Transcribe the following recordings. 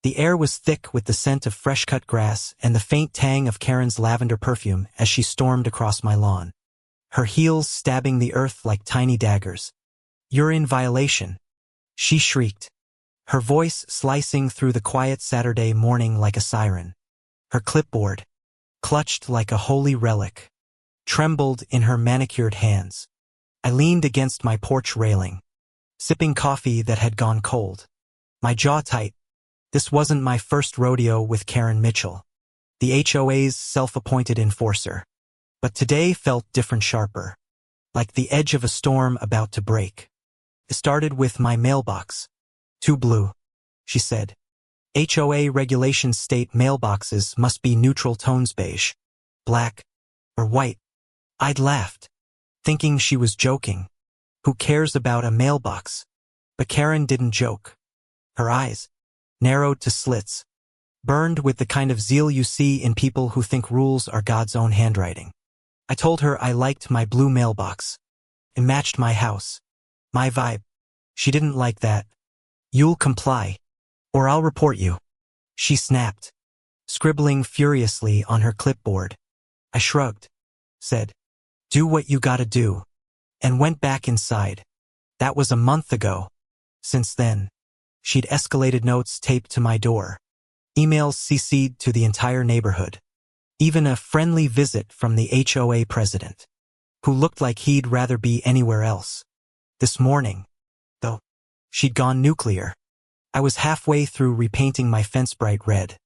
The air was thick with the scent of fresh-cut grass and the faint tang of Karen's lavender perfume as she stormed across my lawn, her heels stabbing the earth like tiny daggers. "You're in violation," she shrieked, her voice slicing through the quiet Saturday morning like a siren. Her clipboard, clutched like a holy relic, trembled in her manicured hands. I leaned against my porch railing, sipping coffee that had gone cold, my jaw tight. This wasn't my first rodeo with Karen Mitchell, the HOA's self-appointed enforcer. But today felt different, sharper, like the edge of a storm about to break. It started with my mailbox. "Too blue," she said. "HOA regulations state mailboxes must be neutral tones, beige, black, or white." I'd laughed, thinking she was joking. Who cares about a mailbox? But Karen didn't joke. Her eyes, narrowed to slits, burned with the kind of zeal you see in people who think rules are God's own handwriting. I told her I liked my blue mailbox. It matched my house, my vibe. She didn't like that. "You'll comply, or I'll report you," she snapped, scribbling furiously on her clipboard. I shrugged, said, "Do what you gotta do," and went back inside. That was a month ago. Since then, she'd escalated notes taped to my door, emails CC'd to the entire neighborhood, even a friendly visit from the HOA president, who looked like he'd rather be anywhere else. This morning, though, she'd gone nuclear. I was halfway through repainting my fence bright red,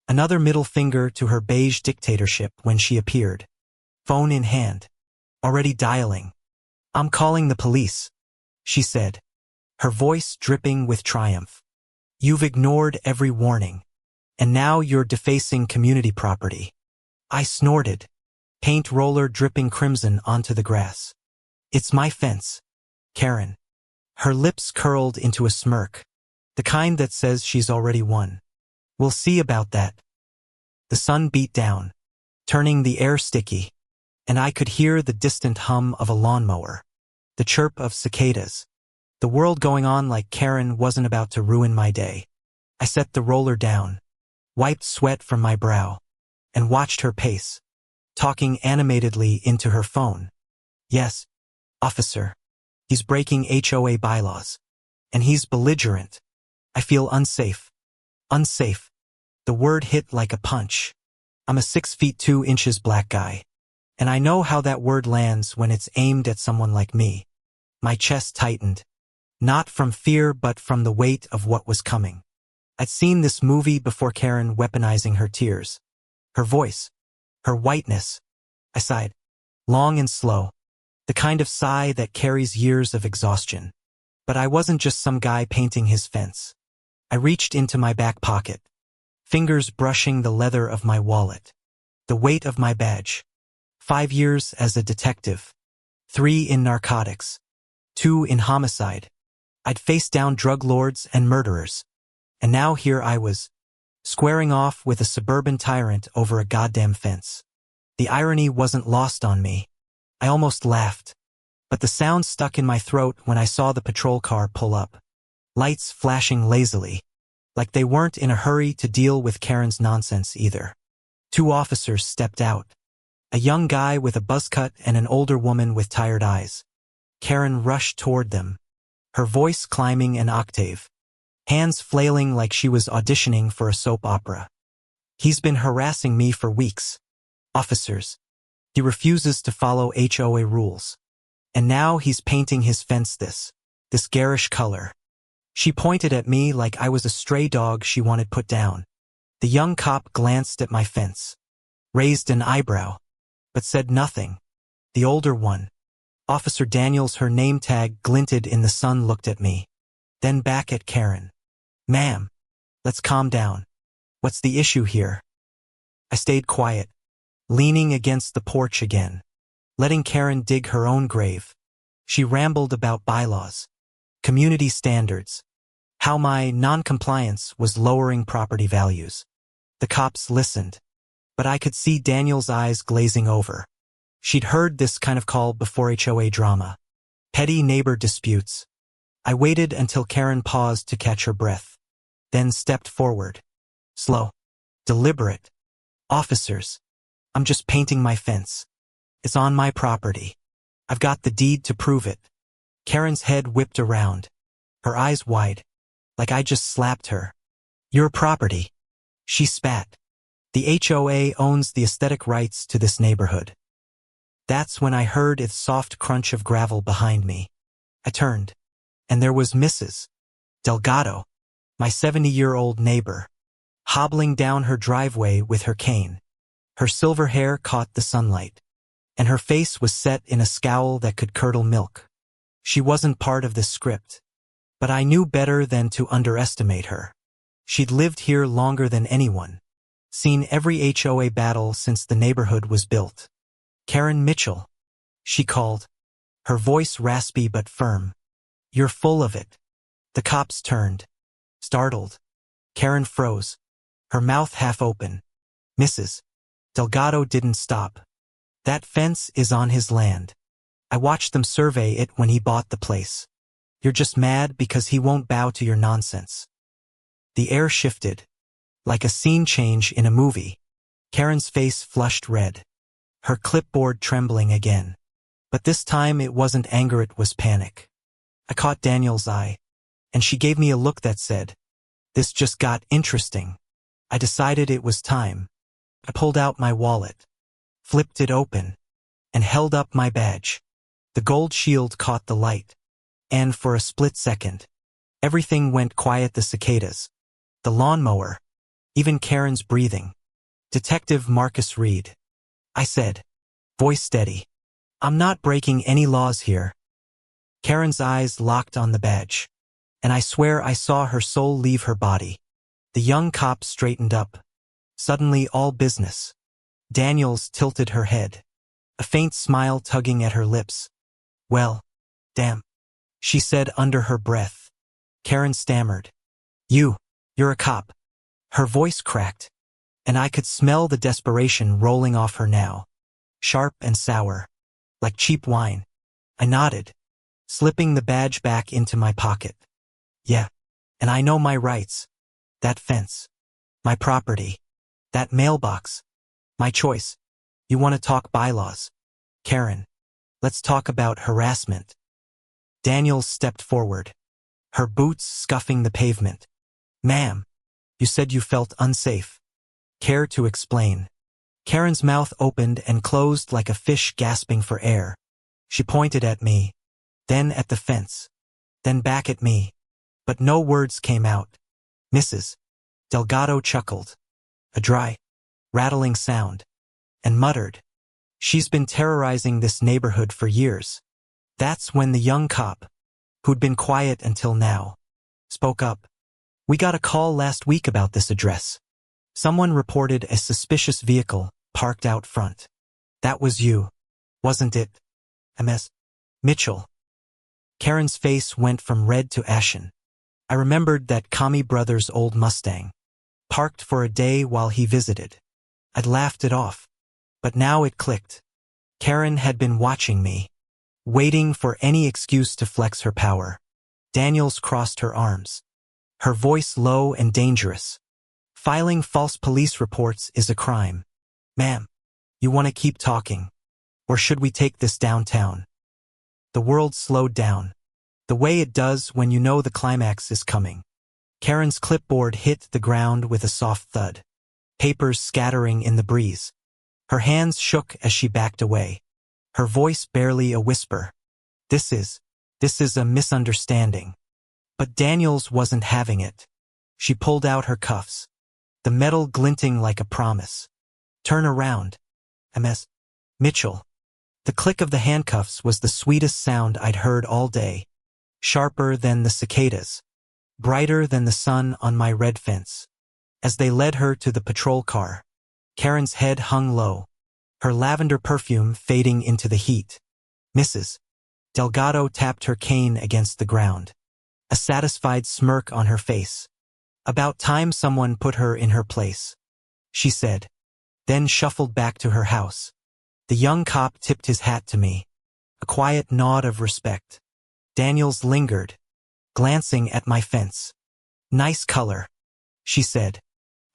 another middle finger to her beige dictatorship, when she appeared, phone in hand, already dialing. "I'm calling the police," she said, her voice dripping with triumph. "You've ignored every warning, and now you're defacing community property." I snorted, paint roller dripping crimson onto the grass. "It's my fence, Karen." Her lips curled into a smirk, the kind that says she's already won. "We'll see about that." The sun beat down, turning the air sticky, and I could hear the distant hum of a lawnmower, the chirp of cicadas, the world going on like Karen wasn't about to ruin my day. I set the roller down, wiped sweat from my brow, and watched her pace, talking animatedly into her phone. "Yes, officer. He's breaking HOA bylaws. And he's belligerent. I feel unsafe." Unsafe. The word hit like a punch. I'm a 6'2" black guy, and I know how that word lands when it's aimed at someone like me. My chest tightened, not from fear but from the weight of what was coming. I'd seen this movie before, Karen weaponizing her tears, her voice, her whiteness. I sighed, long and slow, the kind of sigh that carries years of exhaustion. But I wasn't just some guy painting his fence. I reached into my back pocket, fingers brushing the leather of my wallet, the weight of my badge. 5 years as a detective, 3 in narcotics, 2 in homicide. I'd faced down drug lords and murderers, and now here I was, squaring off with a suburban tyrant over a goddamn fence. The irony wasn't lost on me. I almost laughed, but the sound stuck in my throat when I saw the patrol car pull up, lights flashing lazily, like they weren't in a hurry to deal with Karen's nonsense either. 2 officers stepped out, a young guy with a buzz cut and an older woman with tired eyes. Karen rushed toward them, her voice climbing an octave, hands flailing like she was auditioning for a soap opera. "He's been harassing me for weeks, officers. He refuses to follow HOA rules. And now he's painting his fence this garish color." She pointed at me like I was a stray dog she wanted put down. The young cop glanced at my fence, raised an eyebrow, but said nothing. The older one, Officer Daniels, her name tag glinted in the sun, looked at me, then back at Karen. "Ma'am, let's calm down. What's the issue here?" I stayed quiet, leaning against the porch again, letting Karen dig her own grave. She rambled about bylaws, community standards, how my non-compliance was lowering property values. The cops listened, but I could see Daniel's eyes glazing over. She'd heard this kind of call before: HOA drama, petty neighbor disputes. I waited until Karen paused to catch her breath, then stepped forward. Slow. Deliberate. Officers. I'm just painting my fence. It's on my property. I've got the deed to prove it. Karen's head whipped around, her eyes wide, like I just slapped her. Your property. She spat. The HOA owns the aesthetic rights to this neighborhood. That's when I heard its soft crunch of gravel behind me. I turned, and there was Mrs. Delgado, my 70-year-old neighbor, hobbling down her driveway with her cane. Her silver hair caught the sunlight, and her face was set in a scowl that could curdle milk. She wasn't part of the script, but I knew better than to underestimate her. She'd lived here longer than anyone, seen every HOA battle since the neighborhood was built. Karen Mitchell, she called, her voice raspy but firm. You're full of it. The cops turned, startled. Karen froze, her mouth half open. Mrs. Delgado didn't stop. That fence is on his land. I watched them survey it when he bought the place. You're just mad because he won't bow to your nonsense. The air shifted, like a scene change in a movie. Karen's face flushed red, her clipboard trembling again. But this time it wasn't anger, it was panic. I caught Daniel's eye, and she gave me a look that said, "This just got interesting." I decided it was time. I pulled out my wallet, flipped it open, and held up my badge. The gold shield caught the light, and for a split second, everything went quiet. The cicadas, the lawnmower, even Karen's breathing. Detective Marcus Reed, I said, voice steady. I'm not breaking any laws here. Karen's eyes locked on the badge, and I swear I saw her soul leave her body. The young cop straightened up, suddenly all business. Daniels tilted her head, a faint smile tugging at her lips. Well, damn, she said under her breath. Karen stammered. You're a cop. Her voice cracked, and I could smell the desperation rolling off her now, sharp and sour, like cheap wine. I nodded, slipping the badge back into my pocket. Yeah, and I know my rights. That fence, my property, that mailbox, my choice. You want to talk bylaws? Karen, let's talk about harassment. Daniels stepped forward, her boots scuffing the pavement. Ma'am, you said you felt unsafe. Care to explain? Karen's mouth opened and closed like a fish gasping for air. She pointed at me, then at the fence, then back at me. But no words came out. Mrs. Delgado chuckled, a dry, rattling sound, and muttered, "She's been terrorizing this neighborhood for years." That's when the young cop, who'd been quiet until now, spoke up. We got a call last week about this address. Someone reported a suspicious vehicle parked out front. That was you, wasn't it, Ms. Mitchell? Karen's face went from red to ashen. I remembered that Kami brother's old Mustang, parked for a day while he visited. I'd laughed it off, but now it clicked. Karen had been watching me, waiting for any excuse to flex her power. Daniels crossed her arms, her voice low and dangerous. Filing false police reports is a crime. Ma'am, you want to keep talking? Or should we take this downtown? The world slowed down, the way it does when you know the climax is coming. Karen's clipboard hit the ground with a soft thud, papers scattering in the breeze. Her hands shook as she backed away, her voice barely a whisper. This is a misunderstanding. But Daniels wasn't having it. She pulled out her cuffs, the metal glinting like a promise. Turn around, Ms. Mitchell. The click of the handcuffs was the sweetest sound I'd heard all day, sharper than the cicadas, brighter than the sun on my red fence. As they led her to the patrol car, Karen's head hung low, her lavender perfume fading into the heat. Mrs. Delgado tapped her cane against the ground, a satisfied smirk on her face. About time someone put her in her place, she said, then shuffled back to her house. The young cop tipped his hat to me, a quiet nod of respect. Daniels lingered, glancing at my fence. Nice color. she said,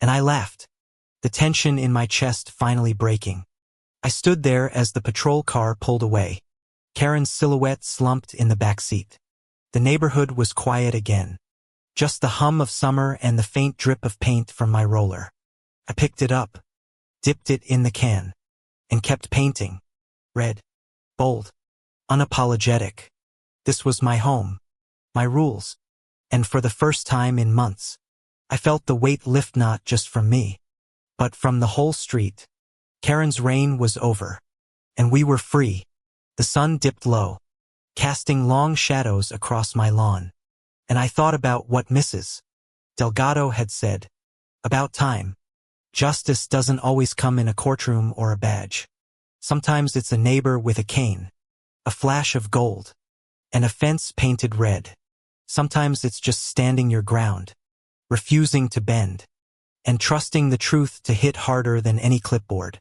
and I laughed, the tension in my chest finally breaking. I stood there as the patrol car pulled away. Karen's silhouette slumped in the back seat. The neighborhood was quiet again. Just the hum of summer and the faint drip of paint from my roller. I picked it up, dipped it in the can, and kept painting. Red, bold, unapologetic. This was my home, my rules. And for the first time in months, I felt the weight lift not just from me, but from the whole street. Karen's reign was over, and we were free. The sun dipped low, casting long shadows across my lawn. And I thought about what Mrs. Delgado had said. About time. Justice doesn't always come in a courtroom or a badge. Sometimes it's a neighbor with a cane, a flash of gold, and a fence painted red. Sometimes it's just standing your ground, refusing to bend, and trusting the truth to hit harder than any clipboard.